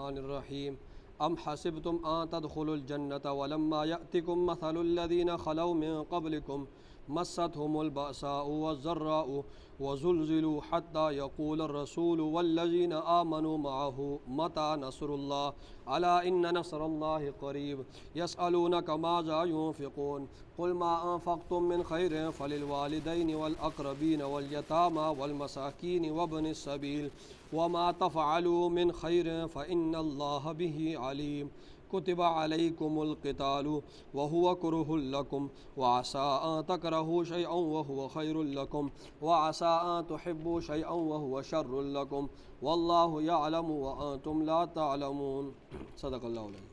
الرحمن الرحیم ام حسبتم ان تدخلوا الجنة ولما يأتكم مثل الذين خلوا من قبلكم مستهم البأساء والضراء وزلزلوا حتى يقول الرسول والذين آمنوا معه متى نصر الله ألا إن نصر الله قريب يسألونك ماذا ينفقون قل ما أنفقتم من خير فللوالدين والأقربين واليتامى والمساكين وابن السبيل وما تفعلوا من خير فإن الله به عليم كتب عليكم القتال وهو كره لكم وعسى أن تكرهوا شيئا وهو خير لكم وعسى أن تحبوا شيئا وهو شر لكم والله يعلم وأنتم لا تعلمون صدق اللہ علیہ۔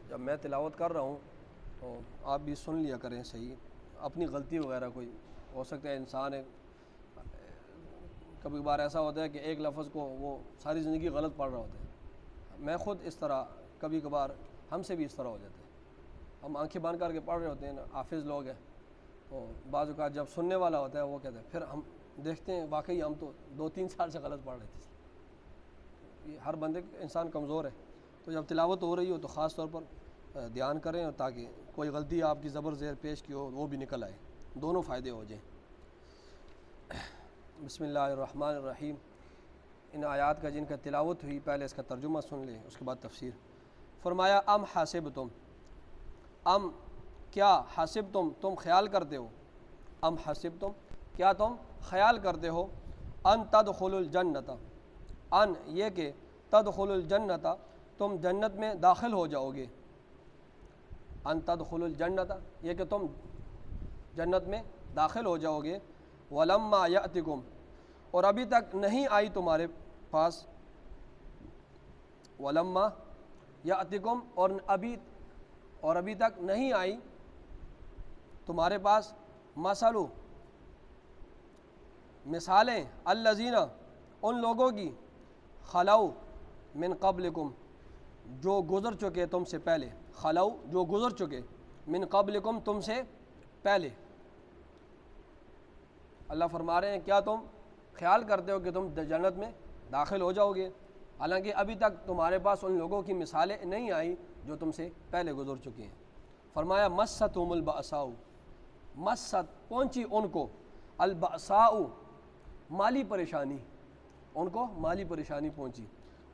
جب میں تلاوت کر رہا ہوں تو آپ بھی سن لیا کریں صحیح، اپنی غلطی وغیرہ کوئی ہو سکتا ہے، انسان ہے کبھی کبھار ایسا ہوتا ہے کہ ایک لفظ کو وہ ساری زندگی غلط پڑھ رہا ہوتا ہے۔ میں خود اس طرح کبھی کبھار ہم سے بھی اس طرح ہو جاتا ہے، ہم آنکھیں بند کر کے پڑھ رہے ہوتے ہیں نا، حافظ لوگ ہیں تو بعض اوقات جب سننے والا ہوتا ہے وہ کہتے ہیں، پھر ہم دیکھتے ہیں واقعی ہم تو 2-3 سال سے غلط پڑھ رہے تھے۔ یہ ہر بندے انسان کمزور ہے، تو جب تلاوت ہو رہی ہو تو خاص طور پر دھیان کریں تاکہ کوئی غلطی آپ کی زبر زیر پیش کی ہو وہ بھی نکل آئے، دونوں فائدے ہو جائیں۔ بسم اللہ الرحمن الرحیم۔ ان آیات کا جن کا تلاوت ہوئی پہلے اس کا ترجمہ سن لیں، اس کے بعد تفسیر۔ فرمایا ام حسبتم، ام کیا، حسبتم تم خیال کرتے ہو، ام حسبتم کیا تم خیال کرتے ہو، ان تدخلوا الجنت، ان یہ کہ تدخلوا الجنت تم جنت میں داخل ہو جاؤ گے، ان تدخلوا الجنت یہ کہ تم جنت میں داخل ہو جاؤ گے، ولما یأتکم اور ابھی تک نہیں آئی تمہارے پاس، ولما یأتکم اور ابھی تک نہیں آئی تمہارے پاس، مثلو مثالیں، الذین ان لوگوں کی، خلو من قبلکم جو گزر چکے تم سے پہلے، خلو جو گزر چکے، من قبلکم تم سے پہلے۔ اللہ فرما رہے ہیں کیا تم خیال کرتے ہو کہ تم جنت میں داخل ہو جاؤ گے، حالانکہ ابھی تک تمہارے پاس ان لوگوں کی مثالیں نہیں آئیں جو تم سے پہلے گزر چکے ہیں۔ فرمایا مستہم البأساء، مست پہنچی ان کو، البأساء مالی پریشانی، ان کو مالی پریشانی پہنچی،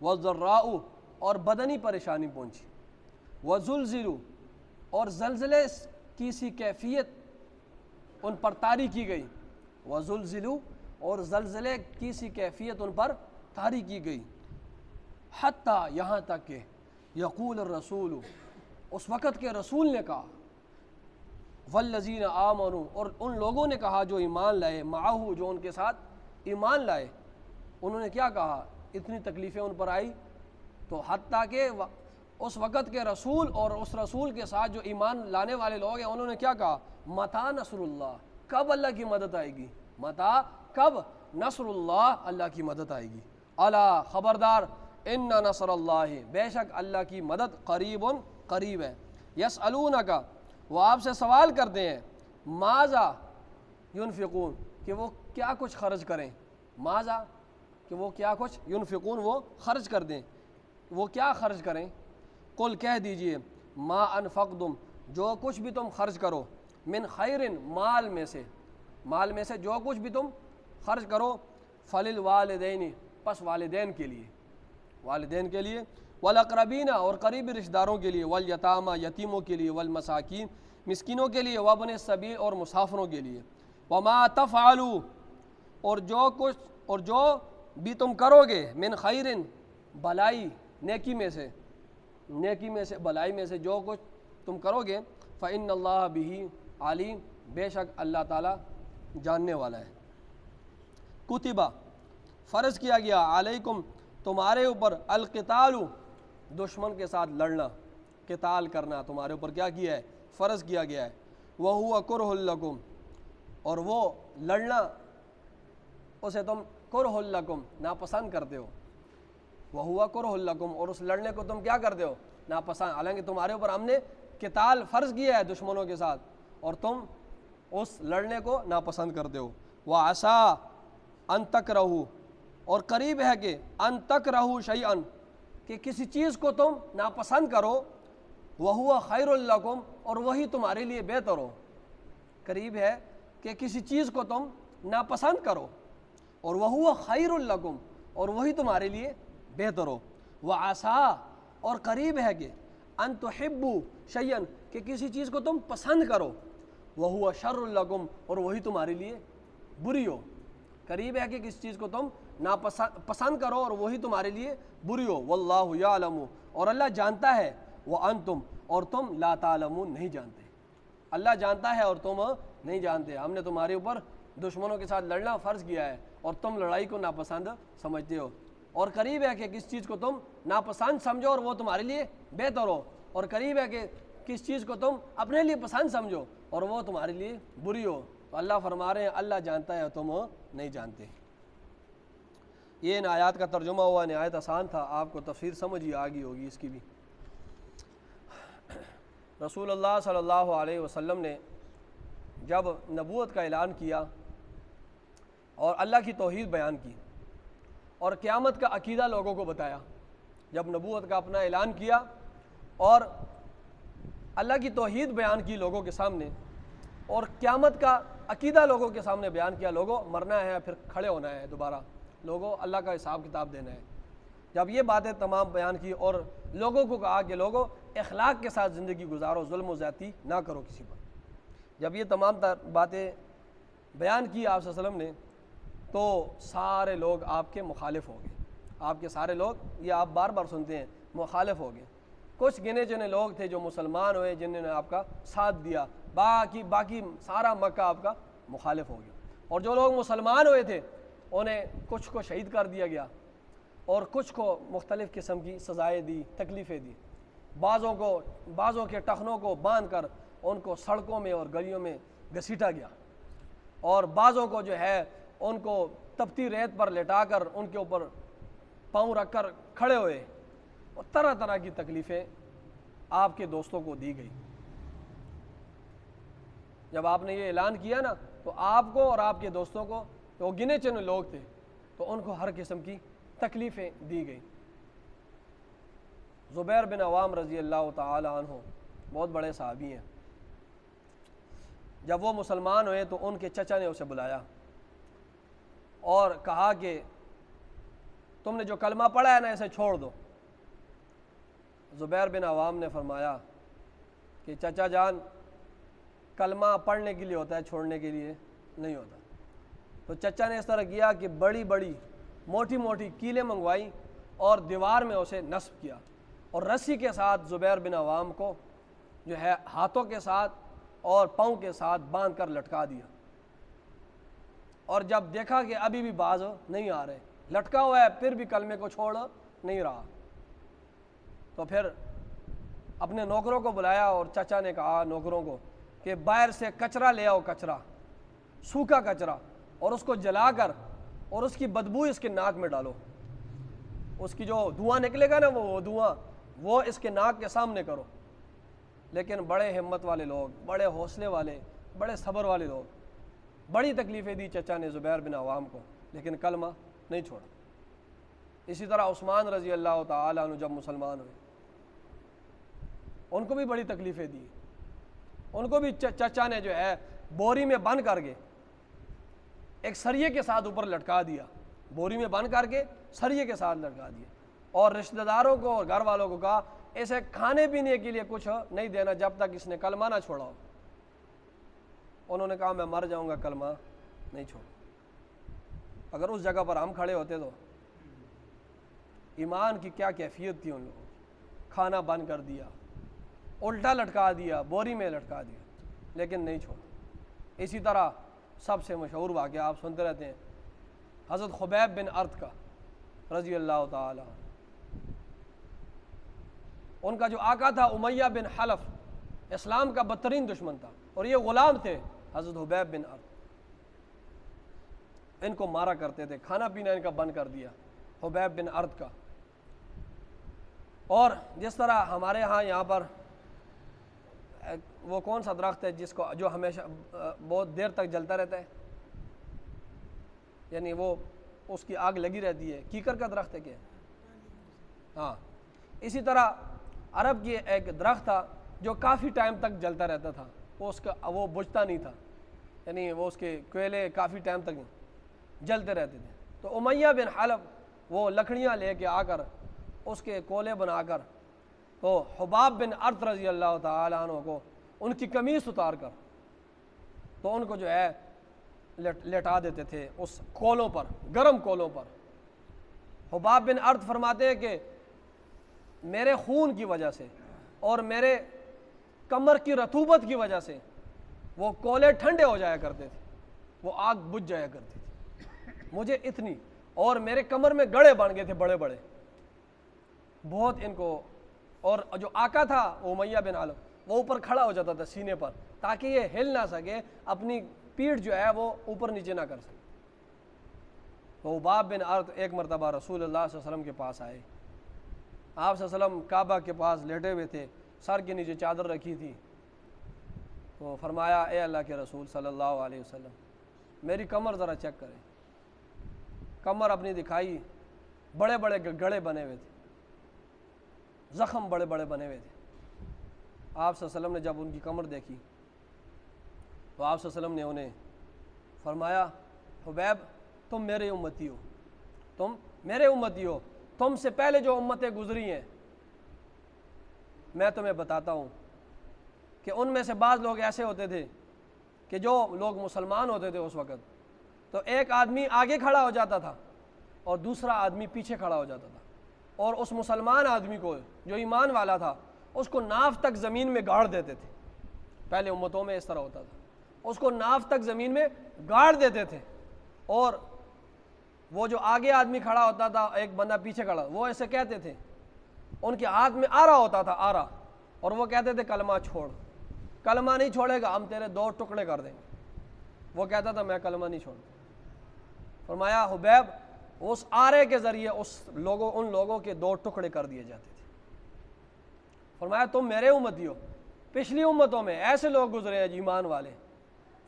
والضراء اور بدنی پریشانی پہنچی، وزلزلوا اور زلزلے کی سی کیفیت ان پر طاری کی گئی، وزلزلوا اور زلزلے کی سی کیفیت ان پر طاری کی گئی، حتیٰ یہاں تک کہ یقول الرسول اس وقت کے رسول نے کہا، والذین آمنوا اور ان لوگوں نے کہا جو ایمان لائے، معہ جو ان کے ساتھ ایمان لائے، انہوں نے کیا کہا، اتنی تکلیفیں ان پر آئی تو حتیٰ کہ اس وقت کے رسول اور اس رسول کے ساتھ جو ایمان لانے والے لوگ ہیں انہوں نے کیا کہا، متی نصر اللہ، کب اللہ کی مدد آئے گی، متی کب، نصر اللہ اللہ کی مدد آئے گی، الا خبردار، ان نصر اللہ بے شک اللہ کی مدد قریب قریب ہے، یسألونک وہ آپ سے سوال کرتے ہیں، ماذا ینفقون کہ وہ کیا کچھ خرچ کریں، ماذا کہ وہ کیا کچھ، ینفقون وہ خرچ کر دیں، وہ کیا خرچ کریں، قل کہہ دیجئے، ما انفقتم جو کچھ بھی تم خرچ کرو، من خیر مال میں سے جو کچھ بھی تم خرچ کرو، فللوالدین پس والدین کے لیے، والاقربین اور قریبی رشتہ داروں کے لیے، والیتامى یتیموں کے لیے، والمساکین مسکینوں کے لیے، وابن السبیل اور مسافروں کے لیے، وما تفعلوا اور جو بھی تم کرو گے، من خیر بھلائی نیکی میں سے بھلائی میں سے جو کچھ تم کرو گے، فإن اللہ بہ علیم بے شک اللہ تعالیٰ جاننے والا ہے۔ کتبہ فرض کیا گیا، علیکم تمہارے اوپر، القتال دشمن کے ساتھ لڑنا، قتال کرنا تمہارے اوپر کیا کیا ہے، فرض کیا گیا ہے، وہو کرہ لکم اور وہ لڑنا اسے تم کرہ لکم ناپسند کرتے ہو، وہو کرہ لکم اور اس لڑنے کو تم کیا کرتے ہو، ناپسند، حالانکہ تمہارے اوپر ہم نے قتال فرض کیا ہے دشمنوں کے ساتھ اور تم اس لڑنے کو ناپسند کرتے ہو، وعسیٰ ان تکرہوا اور قریب ہے کہ ان تکرہوا شیئا کہ کسی چیز کو تم ناپسند کرو، وہو خیر لکم اور وہی تمہارے لیے بہتر ہو۔ قریب ہے کہ کسی چیز کو تم ناپسند کرو اور وہو خیر لکم اور وہی تمہارے لیے بہتر ہو۔ وعسیٰ اور قریب ہے کہ ان تحبوا شیئا کہ کسی چیز کو تم پسند کرو، وہو شر لکم اور وہی تمہارے لیے بری ہو۔ قریب ہے کہ کسی چیز کو تم پسند کرو اور وہی تمہارے لیے بری ہو۔ واللہ یعلم اور اللہ جانتا ہے، وانتم اور تم لا تعلمون نہیں جانتے۔ اللہ جانتا ہے اور تم نہیں جانتے۔ ہم نے تمہارے اوپر دشمنوں کے ساتھ لڑنا فرض کیا ہے اور تم لڑائی کو ناپسند سمجھتے ہو۔ اور قریب ہے کہ کس چیز کو تم ناپسند سمجھو اور وہ تمہارے لیے بہتر ہو، اور قریب ہے کہ کس چیز کو تم اپنے لیے پسند سمجھو اور وہ تمہارے لیے بری ہو۔ تو اللہ فرما رہے ہیں اللہ جانتا ہے اور تم نہیں جانتے۔ یہ ان آیات کا ترجمہ ہوا، نہایت آسان تھا، آپ کو تفسیر سمجھ ہی آ گئی ہوگی اس کی بھی۔ رسول اللہ صلی اللہ علیہ وسلم نے جب نبوت کا اعلان کیا اور اللہ کی توحید بیان کی اور قیامت کا عقیدہ لوگوں کو بتایا، جب نبوت کا اپنا اعلان کیا اور اللہ کی توحید بیان کی لوگوں کے سامنے اور قیامت کا عقیدہ لوگوں کے سامنے بیان کیا، لوگوں مرنا ہے پھر کھڑے ہونا ہے دوبارہ، لوگوں اللہ کا حساب کتاب دینا ہے، جب یہ باتیں تمام بیان کی اور لوگوں کو کہا کہ لوگوں اخلاق کے ساتھ زندگی گزارو، ظلم و زیادتی نہ کرو کسی پر، جب یہ تمام باتیں بیان کی آپ صلی اللہ علیہ وسلم نے، تو سارے لوگ آپ کے مخالف ہو گئے، آپ کے سارے لوگ، یہ آپ بار بار سنتے ہیں، مخالف ہو گئے۔ کچھ گنے چنے لوگ تھے جو مسلمان ہوئے جنہوں نے آپ کا ساتھ دیا، باقی سارا مکہ آپ کا مخالف ہو گیا، اور جو لوگ مسلمان ہوئے تھے انہیں کچھ کو شہید کر دیا گیا اور کچھ کو مختلف قسم کی سزائیں دی، تکلیفیں دی، بعضوں کے ٹخنوں کو باندھ کر ان کو سڑکوں میں اور گلیوں میں گھسیٹا گیا، اور بعضوں کو جو ہے ان کو تپتی ریت پر لٹا کر ان کے اوپر پاؤں رکھ کر کھڑے ہوئے، اور طرح طرح کی تکلیفیں آپ کے دوستوں کو دی گئی۔ جب آپ نے یہ اعلان کیا نا تو آپ کو اور آپ کے دوستوں کو، تو وہ گنے چنے لوگ تھے، تو ان کو ہر قسم کی تکلیفیں دی گئی۔ زبیر بن عوام رضی اللہ تعالی عنہ بہت بڑے صحابی ہیں، جب وہ مسلمان ہوئے تو ان کے چچا نے اسے بلایا اور کہا کہ تم نے جو کلمہ پڑھا ہے نا اسے چھوڑ دو۔ زبیر بن عوام نے فرمایا کہ چچا جان کلمہ پڑھنے کے لیے ہوتا ہے، چھوڑنے کے لیے نہیں ہوتا۔ تو چچا نے اس طرح کیا کہ بڑی بڑی موٹی موٹی کیلیں منگوائی اور دیوار میں اسے نصب کیا، اور رسی کے ساتھ زبیر بن عوام کو جو ہے ہاتھوں کے ساتھ اور پاؤں کے ساتھ باندھ کر لٹکا دیا، اور جب دیکھا کہ ابھی بھی باز نہیں آ رہے، لٹکا ہوا ہے پھر بھی کلمے کو چھوڑ نہیں رہا، تو پھر اپنے نوکروں کو بلایا اور چچا نے کہا نوکروں کو کہ باہر سے کچرا لے آؤ، کچرا، سوکھا کچرا، اور اس کو جلا کر اور اس کی بدبو اس کے ناک میں ڈالو، اس کی جو دھواں نکلے گا نا وہ دھواں وہ اس کے ناک کے سامنے کرو۔ لیکن بڑے ہمت والے لوگ، بڑے حوصلے والے، بڑے صبر والے لوگ، بڑی تکلیفیں دی چچا نے زبیر بن عوام کو، لیکن کلمہ نہیں چھوڑا۔ اسی طرح عثمان رضی اللہ تعالیٰ عنہ جب مسلمان ہوئے ان کو بھی بڑی تکلیفیں دی، ان کو بھی چچا نے جو ہے بوری میں بند کر کے ایک سریے کے ساتھ اوپر لٹکا دیا، بوری میں بند کر کے سریے کے ساتھ لٹکا دیا، اور رشتہ داروں کو اور گھر والوں کو کہا اسے کھانے پینے کے لیے کچھ نہیں دینا جب تک اس نے کلمہ نہ چھوڑا ہو۔ انہوں نے کہا میں مر جاؤں گا کلمہ نہیں چھوڑوں۔ اگر اس جگہ پر ہم کھڑے ہوتے تو ایمان کی کیا کیفیت تھی ان لوگوں کی، کھانا بند کر دیا، الٹا لٹکا دیا، بوری میں لٹکا دیا، لیکن نہیں چھوڑا۔ اسی طرح سب سے مشہور واقعہ آپ سنتے رہتے ہیں حضرت خبیب بن ارت کا رضی اللہ تعالی، ان کا جو آقا تھا امیہ بن حلف اسلام کا بدترین دشمن تھا، اور یہ غلام تھے حضرت خبیب بن ارت، ان کو مارا کرتے تھے، کھانا پینا ان کا بند کر دیا خبیب بن ارت کا۔ اور جس طرح ہمارے ہاں یہاں پر وہ کون سا درخت ہے جس کو جو ہمیشہ بہت دیر تک جلتا رہتا ہے، یعنی وہ اس کی آگ لگی رہتی ہے، کیکر کا درخت ہے کیا؟ ہاں، اسی طرح عرب کی ایک درخت تھا جو کافی ٹائم تک جلتا رہتا تھا، وہ بجھتا نہیں تھا، یعنی وہ اس کے کوئلے کافی ٹائم تک جلتے رہتے تھے۔ تو امیہ بن حلب وہ لکڑیاں لے کے آ کر اس کے کولے بنا کر تو حباب بن ارت رضی اللہ تعالیٰ عنہ کو ان کی قمیص اتار کر تو ان کو جو ہے لٹا دیتے تھے اس کولوں پر، گرم کولوں پر۔ حباب بن ارت فرماتے ہیں کہ میرے خون کی وجہ سے اور میرے کمر کی رطوبت کی وجہ سے وہ کولے ٹھنڈے ہو جایا کرتے تھے، وہ آگ بجھ جایا کرتی تھی مجھے اتنی، اور میرے کمر میں گڑھے بن گئے تھے بڑے بڑے بہت ان کو۔ اور جو آقا تھا امیہ بن حلب وہ اوپر کھڑا ہو جاتا تھا سینے پر تاکہ یہ ہل نہ سکے، اپنی پیٹھ جو ہے وہ اوپر نیچے نہ کر سکے۔ تو حباب بن ارت ایک مرتبہ رسول اللہ صلی اللہ علیہ وسلم کے پاس آئے، آپ صلی اللہ علیہ وسلم کعبہ کے پاس لیٹے ہوئے تھے، سر کے نیچے چادر رکھی تھی، تو فرمایا اے اللہ کے رسول صلی اللہ علیہ وسلم میری کمر ذرا چیک کریں۔ کمر اپنی دکھائی، بڑے بڑے گڑھے بنے ہوئے تھے، زخم بڑے بڑے بنے ہوئے تھے۔ آپ صلی اللہ علیہ وسلم نے جب ان کی کمر دیکھی تو آپ صلی اللہ علیہ وسلم نے انہیں فرمایا حبیب تم میرے امتی ہو، تم میرے امتی ہو، تم سے پہلے جو امتیں گزری ہیں میں تمہیں بتاتا ہوں کہ ان میں سے بعض لوگ ایسے ہوتے تھے کہ جو لوگ مسلمان ہوتے تھے اس وقت تو ایک آدمی آگے کھڑا ہو جاتا تھا اور دوسرا آدمی پیچھے کھڑا ہو جاتا تھا، اور اس مسلمان آدمی کو جو ایمان والا تھا اس کو ناف تک زمین میں گاڑ دیتے تھے۔ پہلے امتوں میں اس طرح ہوتا تھا، اس کو ناف تک زمین میں گاڑ دیتے تھے، اور وہ جو آگے آدمی کھڑا ہوتا تھا ایک بندہ پیچھے کھڑا، وہ ایسے کہتے تھے، ان کے ہاتھ میں آرا ہوتا تھا، آرا، اور وہ کہتے تھے کلمہ چھوڑ، کلمہ نہیں چھوڑے گا ہم تیرے 2 ٹکڑے کر دیں گے۔ وہ کہتا تھا میں کلمہ نہیں چھوڑتا۔ فرمایا حبیب اس آرے کے ذریعے ان لوگوں کے 2 ٹکڑے کر دیے جاتے تھے۔ فرمایا تم میرے امتی ہو، پچھلی امتوں میں ایسے لوگ گزرے ہیں ایمان والے۔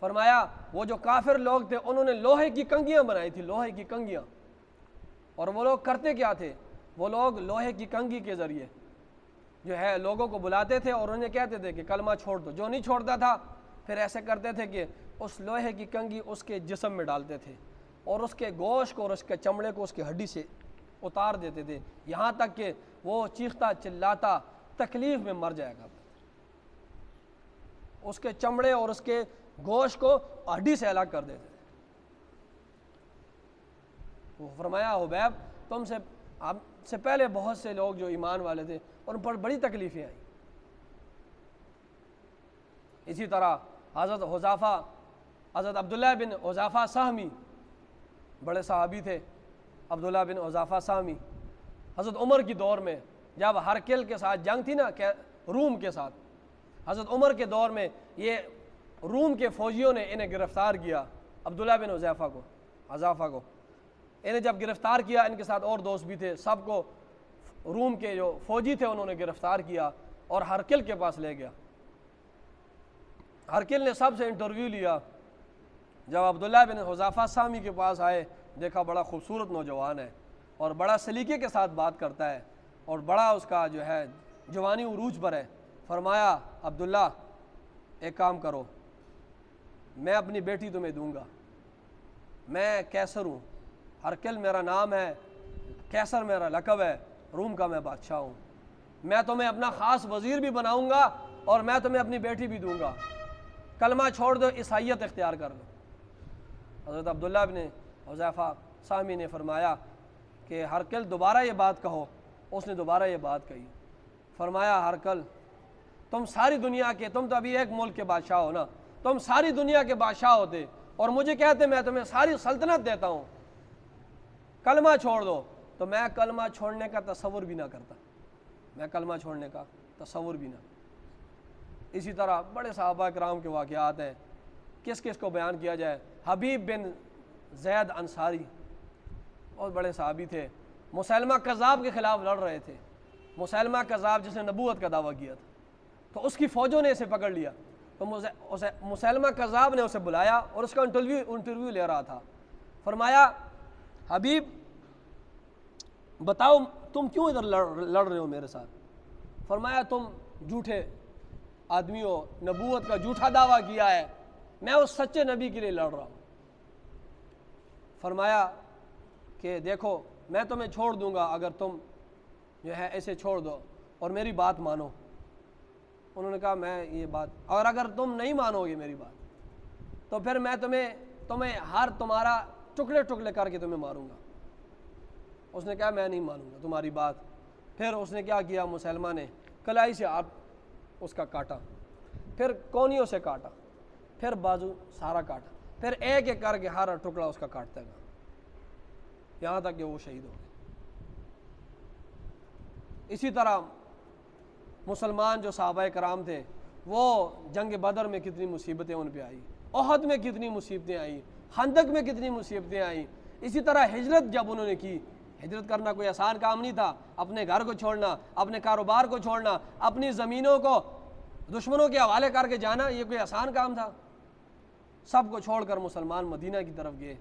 فرمایا وہ جو کافر لوگ تھے انہوں نے لوہے کی کنگیاں بنائی تھی، لوہے کی کنگیاں، اور وہ لوگ کرتے کیا تھے، وہ لوگ لوہے کی کنگھی کے ذریعے جو ہے لوگوں کو بلاتے تھے اور انہیں کہتے تھے کہ کلمہ چھوڑ دو، جو نہیں چھوڑتا تھا پھر ایسے کرتے تھے کہ اس لوہے کی کنگھی اس کے جسم میں ڈالتے تھے اور اس کے گوشت کو اور اس کے چمڑے کو اس کی ہڈی سے اتار دیتے تھے، یہاں تک کہ وہ چیختا چلاتا تکلیف میں مر جایا کرتا تھا۔ اس کے چمڑے اور اس کے گوشت کو ہڈی سے الگ کر دیتے تھے۔ وہ فرمایا حبیب تم سے آپ سے پہلے بہت سے لوگ جو ایمان والے تھے ان پر بڑی تکلیفیں آئیں۔ اسی طرح حضرت عبداللہ بن حذافہ سہمی بڑے صحابی تھے، عبداللہ بن حذافہ سہمی، حضرت عمر کی دور میں جب ہرکل کے ساتھ جنگ تھی نا روم کے ساتھ، حضرت عمر کے دور میں یہ روم کے فوجیوں نے انہیں گرفتار کیا، عبداللہ بن حذافہ کو انہیں جب گرفتار کیا، ان کے ساتھ اور دوست بھی تھے، سب کو روم کے جو فوجی تھے انہوں نے گرفتار کیا اور ہرکل کے پاس لے گیا۔ ہرکل نے سب سے انٹرویو لیا، جب عبداللہ بن حذافہ سہمی کے پاس آئے دیکھا بڑا خوبصورت نوجوان ہے اور بڑا سلیقے کے ساتھ بات کرتا ہے اور بڑا اس کا جو ہے جوانی عروج پر ہے۔ فرمایا عبداللہ ایک کام کرو، میں اپنی بیٹی تمہیں دوں گا، میں کیسر ہوں، ہرکل میرا نام ہے، کیسر میرا لقب ہے، روم کا میں بادشاہ ہوں، میں تمہیں اپنا خاص وزیر بھی بناؤں گا اور میں تمہیں اپنی بیٹی بھی دوں گا، کلمہ چھوڑ دو، عیسائیت اختیار کر لو۔ حضرت عبداللہ بن حذافہ سہمی نے فرمایا کہ ہرکل دوبارہ یہ بات کہو۔ اس نے دوبارہ یہ بات کہی، فرمایا ہرکل تم ساری دنیا کے، تم تو ابھی ایک ملک کے بادشاہ ہو نا، تم ساری دنیا کے بادشاہ ہوتے اور مجھے کہتے میں تمہیں ساری سلطنت دیتا ہوں، کلمہ چھوڑ دو، تو میں کلمہ چھوڑنے کا تصور بھی نہ کرتا، میں کلمہ چھوڑنے کا تصور بھی نہ۔ اسی طرح بڑے صحابہ کرام کے واقعات ہیں، کس کس کو بیان کیا جائے۔ حبیب بن زید انصاری بہت بڑے صحابی تھے، مسیلمہ کذاب کے خلاف لڑ رہے تھے، مسیلمہ کذاب جس نے نبوت کا دعویٰ کیا تھا، تو اس کی فوجوں نے اسے پکڑ لیا، تو مسیلمہ کذاب نے اسے بلایا اور اس کا انٹرویو لے رہا تھا۔ فرمایا حبیب بتاؤ تم کیوں ادھر لڑ رہے ہو میرے ساتھ؟ فرمایا تم جھوٹے آدمی ہو، نبوت کا جھوٹا دعویٰ کیا ہے، میں اس سچے نبی کے لیے لڑ رہا ہوں۔ فرمایا کہ دیکھو میں تمہیں چھوڑ دوں گا اگر تم جو ہے ایسے چھوڑ دو اور میری بات مانو۔ انہوں نے کہا میں یہ بات، اور اگر تم نہیں مانو گے میری بات تو پھر میں تمہیں ہر تمہارا ٹکڑے ٹکڑے کر کے تمہیں ماروں گا۔ اس نے کہا میں نہیں مانوں گا تمہاری بات۔ پھر اس نے کیا کیا، مسلمہ نے کلائی سے آپ اس کا کاٹا، پھر کونیوں سے کاٹا، پھر بازو سارا کاٹا، پھر ایک ایک کر کے ہر ٹکڑا اس کا کاٹتا گیا یہاں تک کہ وہ شہید ہو گئے۔ اسی طرح مسلمان جو صحابہ کرام تھے، وہ جنگ بدر میں کتنی مصیبتیں ان پہ آئی، احد میں کتنی مصیبتیں آئیں، خندق میں کتنی مصیبتیں آئیں۔ اسی طرح ہجرت جب انہوں نے کی، ہجرت کرنا کوئی آسان کام نہیں تھا، اپنے گھر کو چھوڑنا، اپنے کاروبار کو چھوڑنا، اپنی زمینوں کو دشمنوں کے حوالے کر کے جانا، یہ کوئی آسان کام تھا؟ سب کو چھوڑ کر مسلمان مدینہ کی طرف گئے۔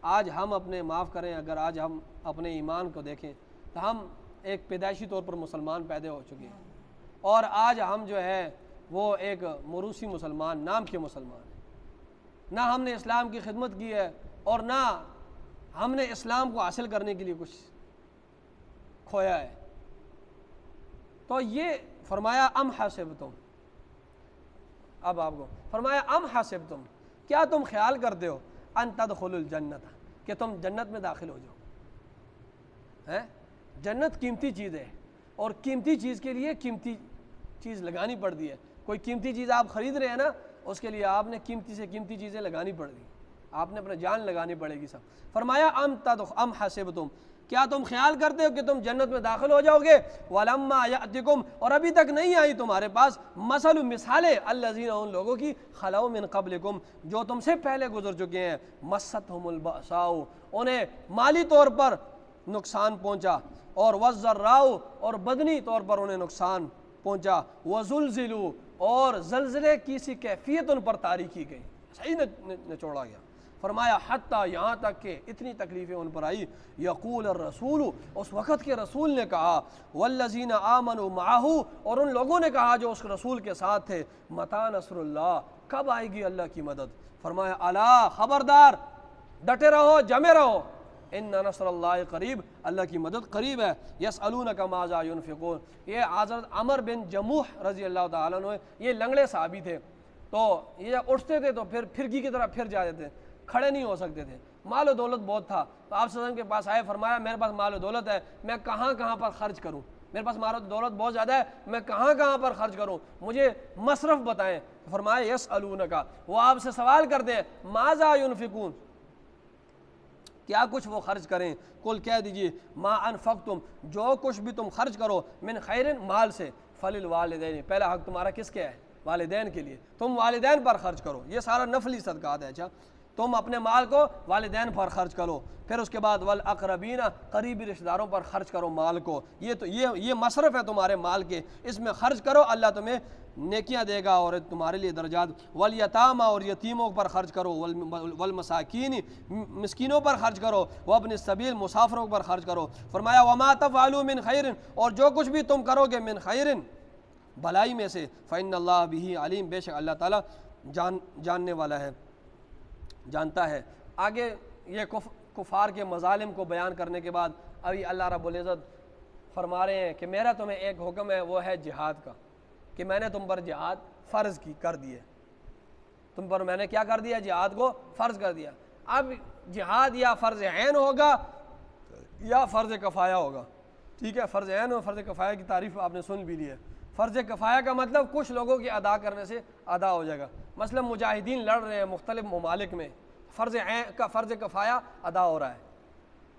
آج ہم اپنے معاف کریں، اگر آج ہم اپنے ایمان کو دیکھیں تو ہم ایک پیدائشی طور پر مسلمان پیدا ہو چکے ہیں، اور آج ہم جو ہے وہ ایک موروثی مسلمان، نام کے مسلمان ہیں۔ نہ ہم نے اسلام کی خدمت کی ہے اور نہ ہم نے اسلام کو حاصل کرنے کے لیے کچھ کھویا ہے۔ تو یہ فرمایا ام حسبتم، اب آپ کو فرمایا ام حسبتم، کیا تم خیال کرتے ہو ان تدخلوا الجنت، کہ تم جنت میں داخل ہو جاؤ؟ جنت قیمتی چیز ہے، اور قیمتی چیز کے لیے قیمتی چیز لگانی پڑتی ہے۔ کوئی قیمتی چیز آپ خرید رہے ہیں نا، اس کے لیے آپ نے قیمتی سے قیمتی چیزیں لگانی پڑ گی، آپ نے اپنا جان لگانی پڑے گی سب۔ فرمایا ام حسبتم، کیا تم خیال کرتے ہو کہ تم جنت میں داخل ہو جاؤ گے؟ وَلَمَّا يَأْتِكُمْ، اور ابھی تک نہیں آئی تمہارے پاس، مثالیں الذین، ان لوگوں کی، خلو من قبلکم، جو تم سے پہلے گزر چکے ہیں، مستہم البأساء، انہیں مالی طور پر نقصان پہنچا، اور والضراء، اور بدنی طور پر انہیں نقصان پہنچا، وزلزلوا، اور زلزلے کی سی کیفیت ان پر طاری کی گئی، صحیح نچوڑا گیا۔ فرمایا حتیٰ، یہاں تک کہ اتنی تکلیفیں ان پر آئی، یقول الرسول، اس وقت کے رسول نے کہا، والذین آمنوا معہ، اور ان لوگوں نے کہا جو اس رسول کے ساتھ تھے، متی نصر اللہ، کب آئے گی اللہ کی مدد؟ فرمایا الا، خبردار، ڈٹے رہو، جمے رہو، ان نصر اللہ قریب، اللہ کی مدد قریب ہے۔ یسألونک ماذا ینفقون، یہ حضرت عمر بن جموح رضی اللہ تعالیٰ عنہ، یہ لنگڑے صحابی تھے، تو یہ اٹھتے تھے تو پھر پھرکی کی طرح پھر جاتے تھے، کھڑے نہیں ہو سکتے تھے، مال و دولت بہت تھا، تو آپ صلی اللہ علیہ وسلم کے پاس آئے، فرمایا میرے پاس مال و دولت ہے، میں کہاں کہاں پر خرچ کروں، میرے پاس مال و دولت بہت زیادہ ہے، میں کہاں کہاں پر خرچ کروں، مجھے مصرف بتائیں۔ فرمایا یسألونک، وہ آپ سے سوال کرتے ہیں، ماذا ینفقون، کیا کچھ وہ خرچ کریں؟ قل، کہہ دیجئے، ما انفقتم، جو کچھ بھی تم خرچ کرو، من خیر، مال سے، فللوالدین، پہلا حق تمہارا کس کے ہے؟ والدین کے لیے، تم والدین پر خرچ کرو، یہ سارا نفلی صدقات ہے۔ اچھا، تم اپنے مال کو والدین پر خرچ کرو، پھر اس کے بعد والاقربین، قریبی رشتہ داروں پر خرچ کرو مال کو، یہ مصرف ہے تمہارے مال کے، اس میں خرچ کرو، اللہ تمہیں نیکیاں دے گا اور تمہارے لیے درجات۔ والیتامى، اور یتیموں پر خرچ کرو، والمساکین، مسکینوں پر خرچ کرو، وابن السبیل، مسافروں پر خرچ کرو۔ فرمایا وما تفعلوا من خیر، اور جو کچھ بھی تم کرو گے من خیر، بھلائی میں سے، فإن اللہ بہ علیم، بے شک اللہ تعالیٰ جاننے والا ہے، جانتا ہے۔ آگے یہ کفار کے مظالم کو بیان کرنے کے بعد ابھی اللہ رب العزت فرما رہے ہیں کہ میرا تمہیں ایک حکم ہے، وہ ہے جہاد کا، کہ میں نے تم پر جہاد فرض کر دیے، تم پر میں نے کیا کر دیا؟ جہاد کو فرض کر دیا۔ اب جہاد یا فرض عین ہوگا یا فرض کفایہ ہوگا، ٹھیک ہے؟ فرض عین اور فرض کفایہ کی تعریف آپ نے سن بھی لی ہے۔ فرض کفایہ کا مطلب کچھ لوگوں کے ادا کرنے سے ادا ہو جائے گا، مثلا مجاہدین لڑ رہے ہیں مختلف ممالک میں، فرض عین کا فرض کفایہ ادا ہو رہا ہے،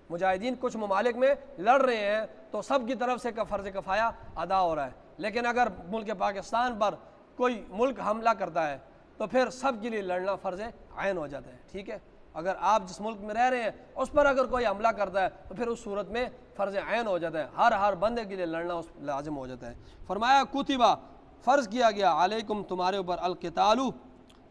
مجاہدین کچھ ممالک میں لڑ رہے ہیں تو سب کی طرف سے فرض کفایہ ادا ہو رہا ہے، لیکن اگر ملک پاکستان پر کوئی ملک حملہ کرتا ہے تو پھر سب کے لیے لڑنا فرض عین ہو جاتا ہے، ٹھیک ہے؟ اگر آپ جس ملک میں رہ رہے ہیں اس پر اگر کوئی حملہ کرتا ہے تو پھر اس صورت میں فرض عین ہو جاتا ہے، ہر بندے کے لیے لڑنا اس لازم ہو جاتا ہے۔ فرمایا کتبہ، فرض کیا گیا، علیکم، تمہارے اوپر، القتال،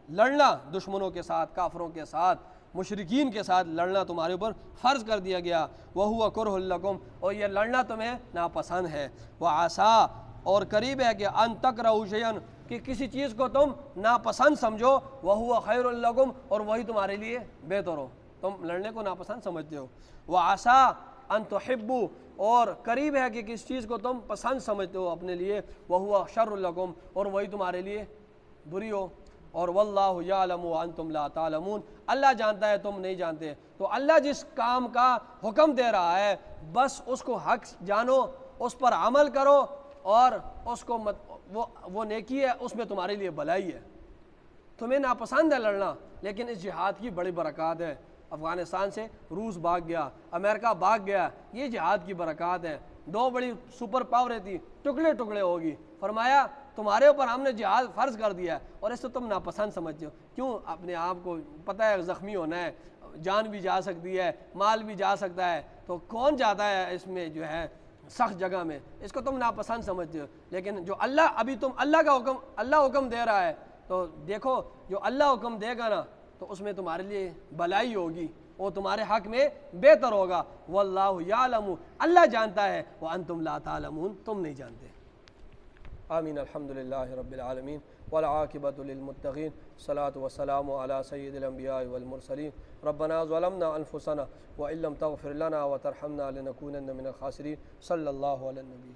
لڑنا دشمنوں کے ساتھ، کافروں کے ساتھ، مشرکین کے ساتھ لڑنا تمہارے اوپر فرض کر دیا گیا، وَهُوَ كُرْهٌ لَكُمْ، اور یہ لڑنا تمہیں ناپسند ہے، وَعَسَىٰ، اور قریب ہے کہ أَن تَكْرَهُوا شَيْئًا، کہ کسی چیز کو تم ناپسند سمجھو، وَهُوَ خَيْرٌ لَكُمْ، اور وہی تمہارے لیے بہتر ہو، تم لڑنے کو ناپسند سمجھتے ہو، وَعَسَىٰ أَن تُحِبُّوا، اور قریب ہے کہ کس چیز کو تم پسند سمجھتے ہو اپنے لیے، وَهُوَ شَرٌ لَكُمْ، اور وہی تمہارے لیے بری ہو، اور واللہ یعلم وانتم لا تعلمون، اللہ جانتا ہے تم نہیں جانتے۔ تو اللہ جس کام کا حکم دے رہا ہے بس اس کو حق جانو، اس پر عمل کرو، اور اس کو وہ نیکی ہے، اس میں تمہارے لیے بھلائی ہے۔ تمہیں ناپسند ہے لڑنا، لیکن اس جہاد کی بڑی برکات ہے۔ افغانستان سے روس بھاگ گیا، امریکہ بھاگ گیا، یہ جہاد کی برکات ہے۔ دو بڑی سپر پاوریں تھی، ٹکڑے ٹکڑے ہوگی، فرمایا تمہارے اوپر ہم نے جہاد فرض کر دیا ہے اور اس سے تم ناپسند سمجھتے ہو۔ کیوں؟ اپنے آپ کو پتہ ہے زخمی ہونا ہے، جان بھی جا سکتی ہے، مال بھی جا سکتا ہے، تو کون جاتا ہے اس میں جو ہے سخت جگہ میں، اس کو تم ناپسند سمجھتے ہو۔ لیکن جو اللہ، ابھی تم اللہ کا حکم، اللہ حکم دے رہا ہے، تو دیکھو جو اللہ حکم دے گا نا تو اس میں تمہارے لیے بھلائی ہوگی، وہ تمہارے حق میں بہتر ہوگا۔ واللہ یعلم، اللہ جانتا ہے، وانتم لا تعلمون، تم نہیں جانتے۔ آمین۔ الحمدللہ رب العالمین والعاقبۃ للمتقین، الصلاۃ والسلام علی سید الانبیاء والمرسلین۔ ربنا ظلمنا انفسنا وان لم تغفر لنا وترحمنا لنکونن من الخاسرین۔ صلی اللہ علی النبی۔